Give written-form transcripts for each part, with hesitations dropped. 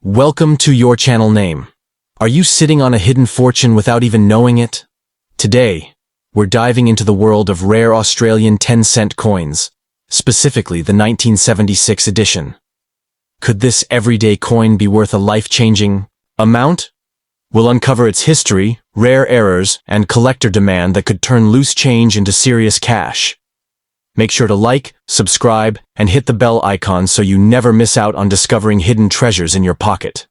Welcome to your channel name. Are you sitting on a hidden fortune without even knowing it? Today, we're diving into the world of rare Australian 10-cent coins, specifically the 1976 edition. Could this everyday coin be worth a life-changing amount? We'll uncover its history, rare errors, and collector demand that could turn loose change into serious cash. Make sure to like, subscribe, and hit the bell icon so you never miss out on discovering hidden treasures in your pocket.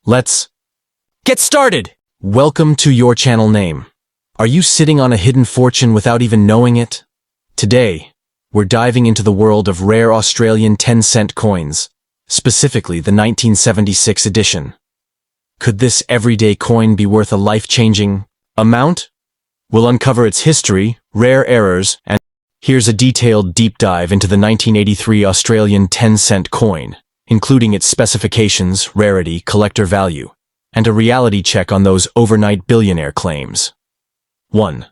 Let's get started! Welcome to your channel name. Are you sitting on a hidden fortune without even knowing it? Today, we're diving into the world of rare Australian 10-cent coins, specifically the 1976 edition. Could this everyday coin be worth a life-changing amount? We'll uncover its history, rare errors, and here's a detailed deep dive into the 1983 Australian 10-cent coin, including its specifications, rarity, collector value, and a reality check on those overnight billionaire claims. 1.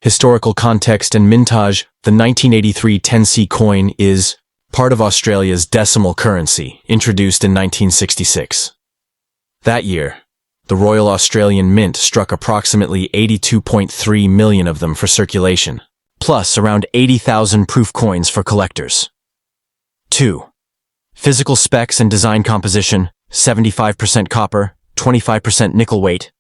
Historical context and mintage. The 1983 10c coin is part of Australia's decimal currency, introduced in 1966. That year, the Royal Australian Mint struck approximately 82.3 million of them for circulation, plus around 80,000 proof coins for collectors. 2. Physical specs and design composition: 75% copper, 25% nickel weight,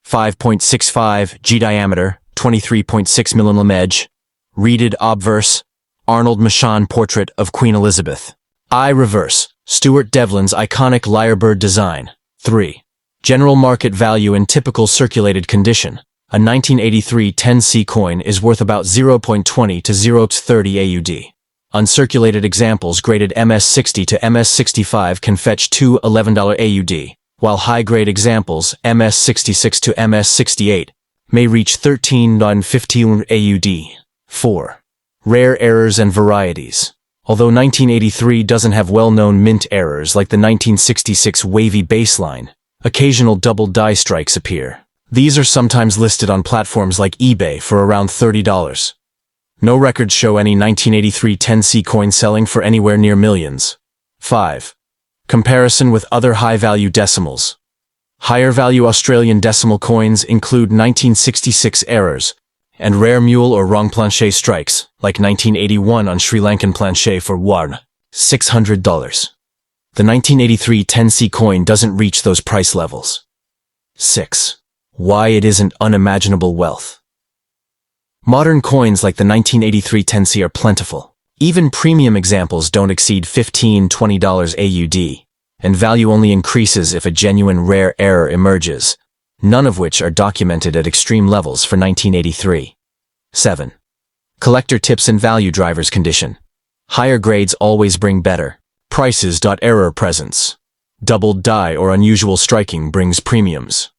5.65 G diameter, 23.6 mm edge, reeded obverse, Arnold Machan portrait of Queen Elizabeth. I reverse, Stuart Devlin's iconic lyrebird design. 3. General market value in typical circulated condition. A 1983 10c coin is worth about 0.20 to 0.30 AUD. Uncirculated examples graded MS60 to MS65 can fetch $2 $11 AUD, while high-grade examples MS66 to MS68 may reach $13 15 AUD. 4. Rare errors and varieties. Although 1983 doesn't have well-known mint errors like the 1966 wavy baseline, occasional double die strikes appear. These are sometimes listed on platforms like eBay for around $30. No records show any 1983 10c coin selling for anywhere near millions. 5. Comparison with other high-value decimals. Higher-value Australian decimal coins include 1966 errors and rare mule or wrong planche strikes, like 1981 on Sri Lankan planche for $600. The 1983 10c coin doesn't reach those price levels. 6. Why it isn't unimaginable wealth. Modern coins like the 1983 10c are plentiful. Even premium examples don't exceed $15 $20 AUD, and value only increases if a genuine rare error emerges, none of which are documented at extreme levels for 1983. 7. Collector tips and value drivers condition. Higher grades always bring better prices. Error presence. Doubled die or unusual striking brings premiums.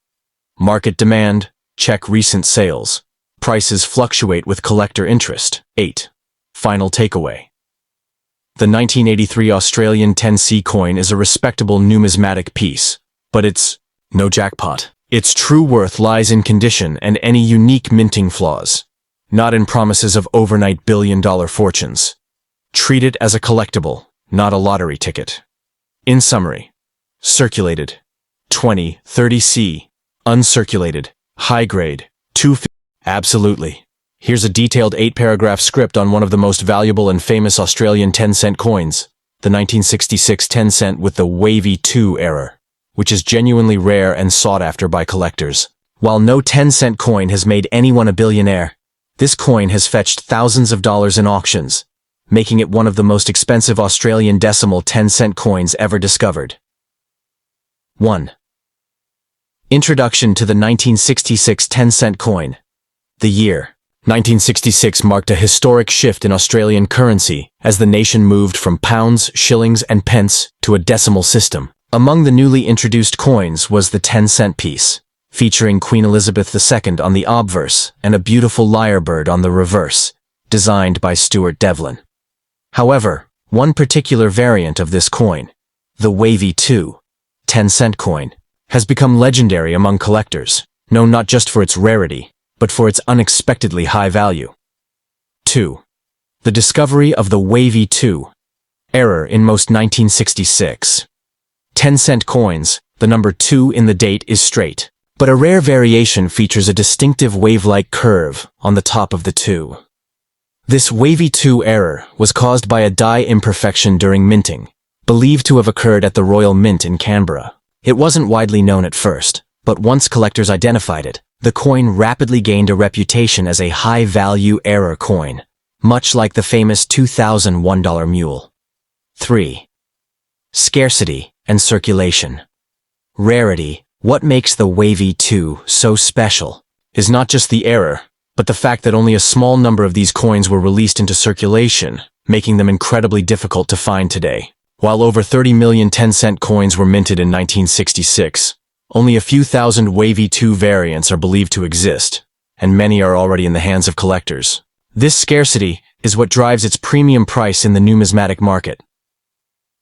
Market demand, check recent sales. Prices fluctuate with collector interest. 8. Final takeaway. The 1983 Australian 10c coin is a respectable numismatic piece, but it's no jackpot. Its true worth lies in condition and any unique minting flaws, not in promises of overnight billion-dollar fortunes. Treat it as a collectible, not a lottery ticket. In summary, circulated, 20-30C. Uncirculated, high-grade, 250. Absolutely. Here's a detailed 8-paragraph script on one of the most valuable and famous Australian 10-cent coins, the 1966 10-cent with the wavy 2 error, which is genuinely rare and sought after by collectors. While no 10-cent coin has made anyone a billionaire, this coin has fetched thousands of dollars in auctions, making it one of the most expensive Australian decimal 10-cent coins ever discovered. 1. Introduction to the 1966 10-cent coin. The year 1966 marked a historic shift in Australian currency as the nation moved from pounds, shillings, and pence to a decimal system. Among the newly introduced coins was the 10-cent piece, featuring Queen Elizabeth II on the obverse and a beautiful lyrebird on the reverse, designed by Stuart Devlin. However, one particular variant of this coin, the wavy 2 10-cent coin, has become legendary among collectors, known not just for its rarity, but for its unexpectedly high value. 2. The discovery of the wavy 2 error in most 1966 10-cent coins, the number 2 in the date is straight. But a rare variation features a distinctive wave-like curve on the top of the 2. This wavy 2 error was caused by a die imperfection during minting, believed to have occurred at the Royal Mint in Canberra. It wasn't widely known at first, but once collectors identified it, the coin rapidly gained a reputation as a high-value error coin, much like the famous $2001 mule. 3. Scarcity and circulation. Rarity. What makes the wavy 2 so special is not just the error, but the fact that only a small number of these coins were released into circulation, making them incredibly difficult to find today. While over 30 million 10-cent coins were minted in 1966, only a few thousand wavy 2 variants are believed to exist, and many are already in the hands of collectors. This scarcity is what drives its premium price in the numismatic market.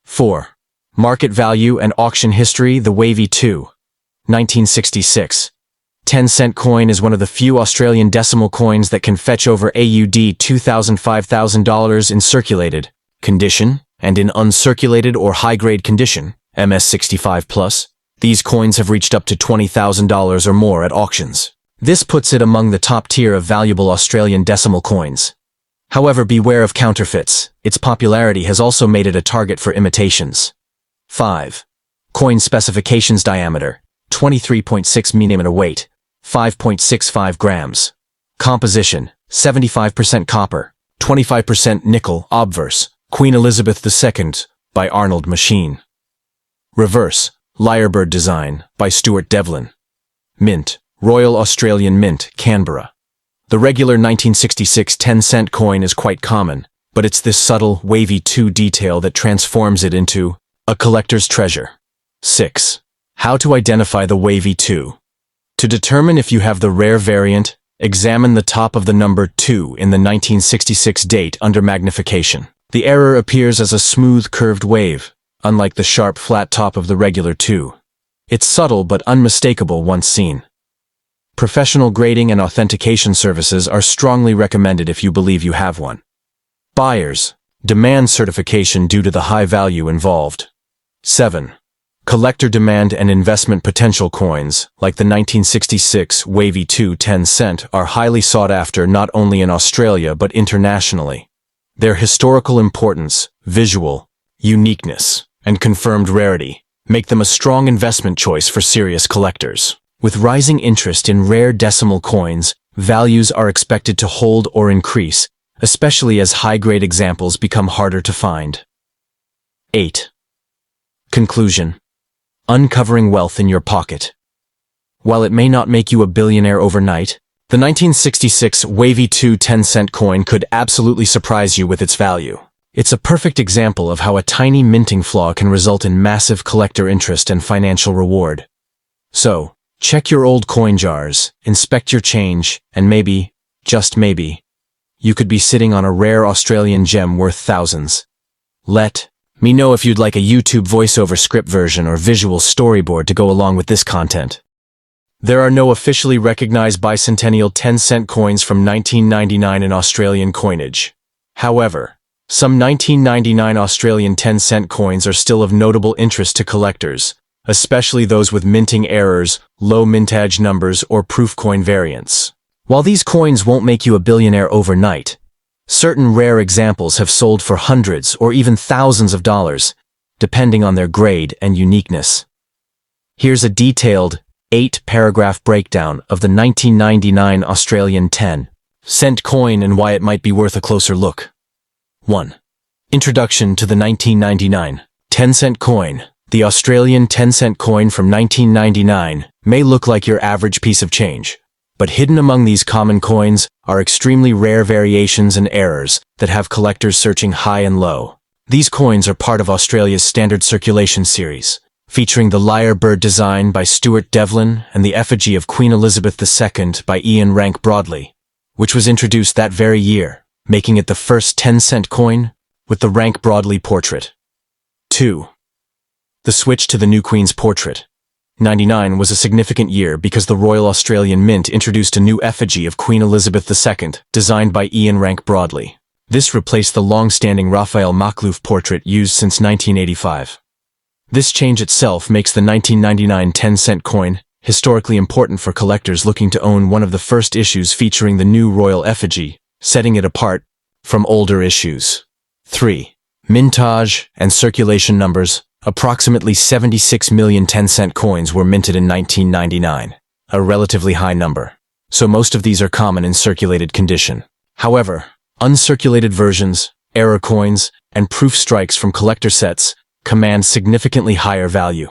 4. Market value and auction history. The wavy 2. 1966. 10-cent coin is one of the few Australian decimal coins that can fetch over AUD $2,000–$5,000 in circulated condition, and in uncirculated or high-grade condition, MS65+, these coins have reached up to $20,000 or more at auctions. This puts it among the top tier of valuable Australian decimal coins. However, beware of counterfeits. Its popularity has also made it a target for imitations. 5. Coin specifications. Diameter 23.6 mm. Weight 5.65 grams. Composition 75% copper, 25% nickel. Obverse Queen Elizabeth II by Arnold Machine. Reverse Lyrebird design by Stuart Devlin. Mint Royal Australian Mint, Canberra. The regular 1966 10-cent coin is quite common, but it's this subtle, wavy 2 detail that transforms it into a collector's treasure. 6. How to identify the wavy 2. To determine if you have the rare variant, examine the top of the number 2 in the 1966 date under magnification. The error appears as a smooth, curved wave, unlike the sharp, flat top of the regular 2. It's subtle but unmistakable once seen. Professional grading and authentication services are strongly recommended if you believe you have one. Buyers demand certification due to the high value involved. 7. Collector demand and investment potential. Coins, like the 1966 wavy 2 10-cent, are highly sought after not only in Australia but internationally. Their historical importance, visual uniqueness, and confirmed rarity make them a strong investment choice for serious collectors. With rising interest in rare decimal coins, values are expected to hold or increase, especially as high-grade examples become harder to find. 8. Conclusion. Uncovering wealth in your pocket. While it may not make you a billionaire overnight, the 1966 wavy 2 10-cent coin could absolutely surprise you with its value. It's a perfect example of how a tiny minting flaw can result in massive collector interest and financial reward. So, check your old coin jars, inspect your change, and maybe, just maybe, you could be sitting on a rare Australian gem worth thousands. Let me know if you'd like a YouTube voiceover script version or visual storyboard to go along with this content. There are no officially recognized bicentennial 10-cent coins from 1999 in Australian coinage. However, some 1999 Australian 10-cent coins are still of notable interest to collectors, especially those with minting errors, low mintage numbers, or proof coin variants. While these coins won't make you a billionaire overnight, certain rare examples have sold for hundreds or even thousands of dollars, depending on their grade and uniqueness. Here's a detailed 8-paragraph breakdown of the 1999 Australian 10-cent coin and why it might be worth a closer look. 1. Introduction to the 1999 10-cent coin. The Australian 10-cent coin from 1999 may look like your average piece of change, but hidden among these common coins are extremely rare variations and errors that have collectors searching high and low. These coins are part of Australia's standard circulation series, featuring the lyrebird design by Stuart Devlin and the effigy of Queen Elizabeth II by Ian Rank Broadley, which was introduced that very year, making it the first 10-cent coin with the Rank Broadley portrait. 2. The switch to the new Queen's portrait. 99 was a significant year because the Royal Australian Mint introduced a new effigy of Queen Elizabeth II, designed by Ian Rank Broadley. This replaced the long-standing Raphael Makhlouf portrait used since 1985. This change itself makes the 1999 10-cent coin historically important for collectors looking to own one of the first issues featuring the new royal effigy, setting it apart from older issues. 3. Mintage and circulation numbers. Approximately 76 million 10-cent coins were minted in 1999, a relatively high number, so most of these are common in circulated condition. However, uncirculated versions, error coins, and proof strikes from collector sets command significantly higher value.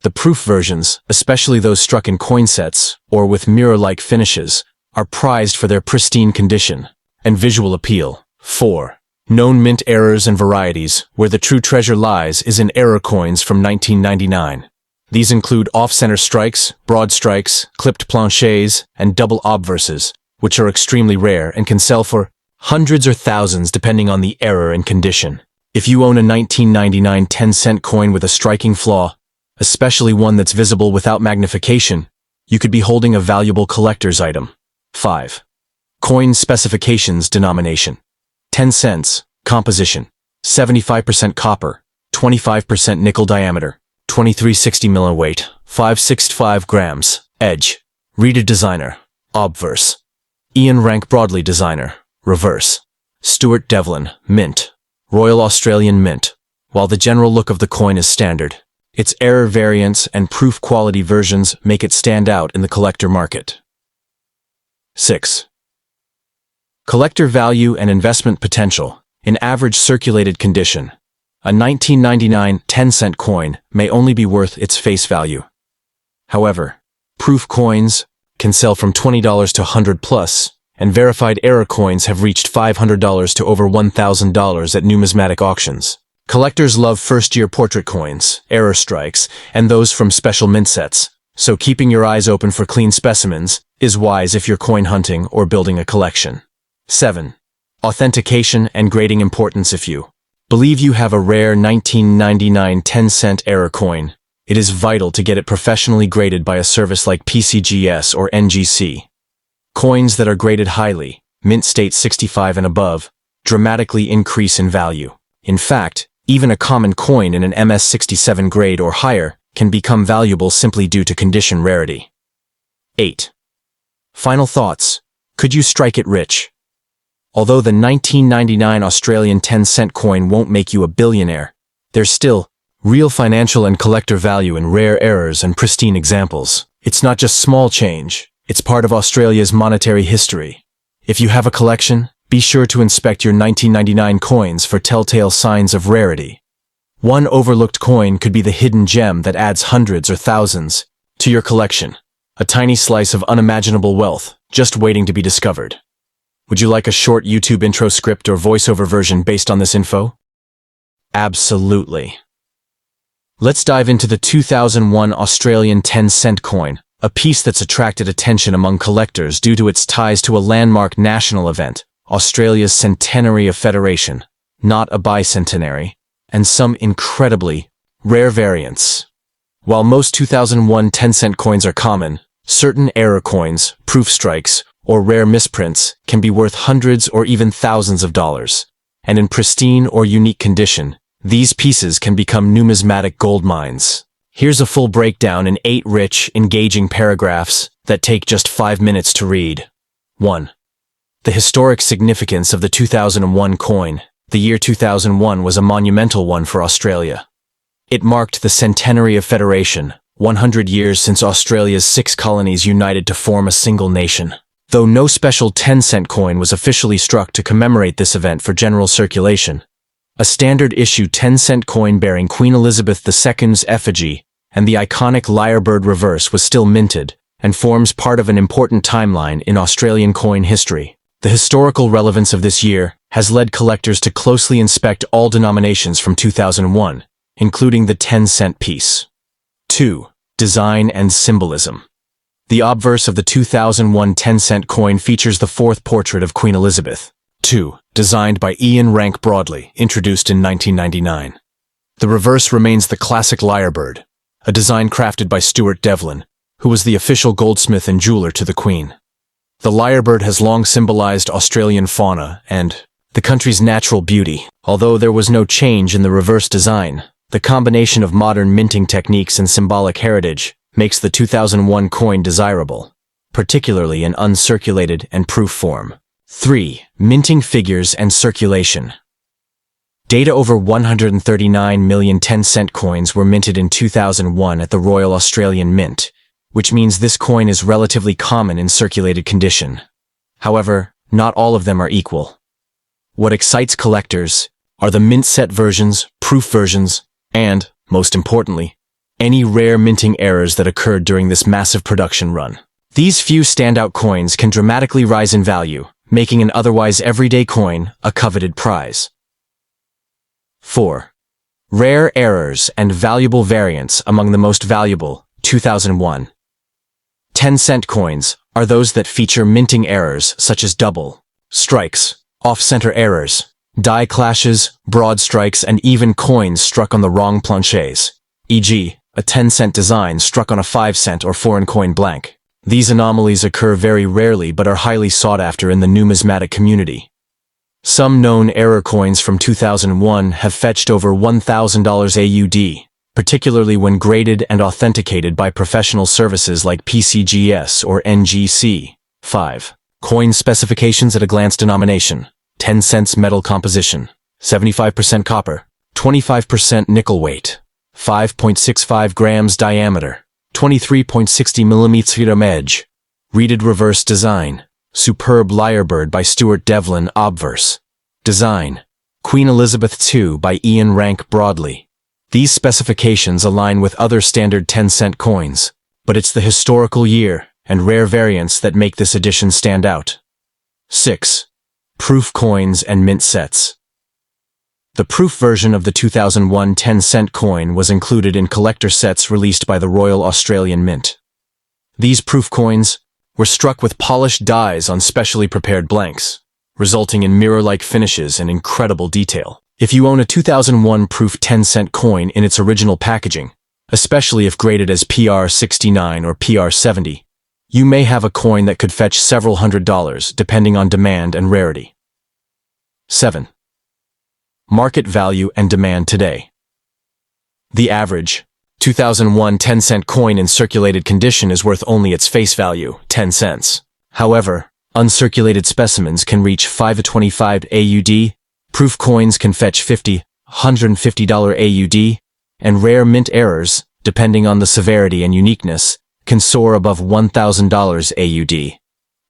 The proof versions, especially those struck in coin sets or with mirror-like finishes, are prized for their pristine condition and visual appeal. 4. Known mint errors and varieties. Where the true treasure lies is in error coins from 1999. These include off-center strikes, broad strikes, clipped planchets, and double obverses, which are extremely rare and can sell for hundreds or thousands depending on the error and condition. If you own a 1999 10-cent coin with a striking flaw, especially one that's visible without magnification, you could be holding a valuable collector's item. 5. Coin specifications. Denomination: 10 cents. Composition: 75% copper, 25% nickel. Diameter: 2360 milliweight, 565 grams. Edge: Reader designer, obverse. Ian Rank Broadley designer, reverse. Stuart Devlin, mint. Royal Australian Mint. While the general look of the coin is standard, its error variants and proof quality versions make it stand out in the collector market. 6. Collector value and investment potential. In average circulated condition, a 1999 10-cent coin may only be worth its face value. However, proof coins can sell from $20 to $100 plus, and verified error coins have reached $500 to over $1,000 at numismatic auctions. Collectors love first-year portrait coins, error strikes, and those from special mint sets, so keeping your eyes open for clean specimens is wise if you're coin hunting or building a collection. 7. Authentication and grading importance. If you believe you have a rare 1999 10-cent error coin, it is vital to get it professionally graded by a service like PCGS or NGC. Coins that are graded highly, mint state 65 and above, dramatically increase in value. In fact, even a common coin in an MS 67 grade or higher can become valuable simply due to condition rarity. 8. Final thoughts. Could you strike it rich? Although the 1999 Australian 10-cent coin won't make you a billionaire, there's still real financial and collector value in rare errors and pristine examples. It's not just small change, it's part of Australia's monetary history. If you have a collection, be sure to inspect your 1999 coins for telltale signs of rarity. One overlooked coin could be the hidden gem that adds hundreds or thousands to your collection, a tiny slice of unimaginable wealth just waiting to be discovered. Would you like a short YouTube intro script or voiceover version based on this info? Absolutely. Let's dive into the 2001 Australian 10-cent coin, a piece that's attracted attention among collectors due to its ties to a landmark national event, Australia's centenary of Federation, not a bicentenary, and some incredibly rare variants. While most 2001 10-cent coins are common, certain error coins, proof strikes, or rare misprints can be worth hundreds or even thousands of dollars, and in pristine or unique condition, these pieces can become numismatic gold mines. Here's a full breakdown in 8 rich, engaging paragraphs that take just 5 minutes to read. 1. The historic significance of the 2001 coin. The year 2001 was a monumental one for Australia. It marked the centenary of Federation, 100 years since Australia's 6 colonies united to form a single nation. Though no special 10-cent coin was officially struck to commemorate this event for general circulation, a standard-issue 10-cent coin bearing Queen Elizabeth II's effigy and the iconic lyrebird reverse was still minted and forms part of an important timeline in Australian coin history. The historical relevance of this year has led collectors to closely inspect all denominations from 2001, including the 10-cent piece. 2. Design and symbolism. The obverse of the 2001 10-cent coin features the 4th portrait of Queen Elizabeth II, designed by Ian Rank Broadley, introduced in 1999. The reverse remains the classic lyrebird, a design crafted by Stuart Devlin, who was the official goldsmith and jeweler to the Queen. The lyrebird has long symbolized Australian fauna and the country's natural beauty. Although there was no change in the reverse design, The combination of modern minting techniques and symbolic heritage makes the 2001 coin desirable, particularly in uncirculated and proof form. 3. Minting figures and circulation. Data over 139 million 10-cent coins were minted in 2001 at the Royal Australian Mint, which means this coin is relatively common in circulated condition. However, not all of them are equal. What excites collectors are the mint set versions, proof versions, and, most importantly, any rare minting errors that occurred during this massive production run. These few standout coins can dramatically rise in value, making an otherwise everyday coin a coveted prize. 4. Rare errors and valuable variants among the most valuable 2001 10-cent coins are those that feature minting errors such as double strikes, off-center errors, die clashes, broad strikes, and even coins struck on the wrong planchets, e.g., a 10-cent design struck on a 5-cent or foreign coin blank. These anomalies occur very rarely but are highly sought after in the numismatic community. Some known error coins from 2001 have fetched over $1,000 AUD, particularly when graded and authenticated by professional services like PCGS or NGC. 5. Coin specifications at a glance. Denomination: 10 cents. Metal composition: 75% copper, 25% nickel. Weight: 5.65 grams. Diameter: 23.60 millimeters. Edge: reeded reverse design. Superb Lyrebird by Stuart Devlin. Obverse design: Queen Elizabeth II by Ian Rank Broadley. These specifications align with other standard 10-cent coins, but it's the historical year and rare variants that make this edition stand out. 6. Proof coins and mint sets. The proof version of the 2001 10-cent coin was included in collector sets released by the Royal Australian Mint. These proof coins were struck with polished dies on specially prepared blanks, resulting in mirror-like finishes and incredible detail. If you own a 2001 proof 10-cent coin in its original packaging, especially if graded as PR69 or PR70, you may have a coin that could fetch several $100s depending on demand and rarity. 7. Market value and demand today. The average 2001 10-cent coin in circulated condition is worth only its face value, 10 cents. However, uncirculated specimens can reach $5.25 AUD, proof coins can fetch $50, $150 AUD, and rare mint errors, depending on the severity and uniqueness, can soar above $1,000 AUD.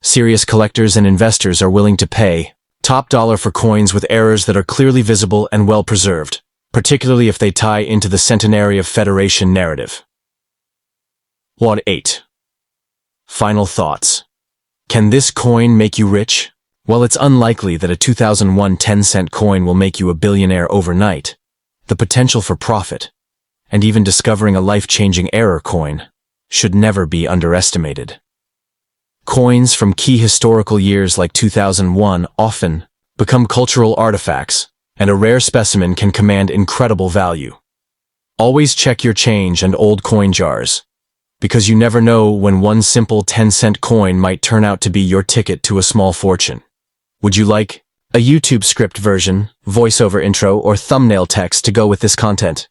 Serious collectors and investors are willing to pay top dollar for coins with errors that are clearly visible and well preserved, particularly if they tie into the centenary of Federation narrative. 8. Final thoughts. Can this coin make you rich? While it's unlikely that a 2001 10-cent coin will make you a billionaire overnight, the potential for profit, and even discovering a life-changing error coin, should never be underestimated. Coins from key historical years like 2001 often become cultural artifacts, and a rare specimen can command incredible value. Always check your change and old coin jars, because you never know when one simple 10-cent coin might turn out to be your ticket to a small fortune. Would you like a YouTube script version, voiceover intro, or thumbnail text to go with this content?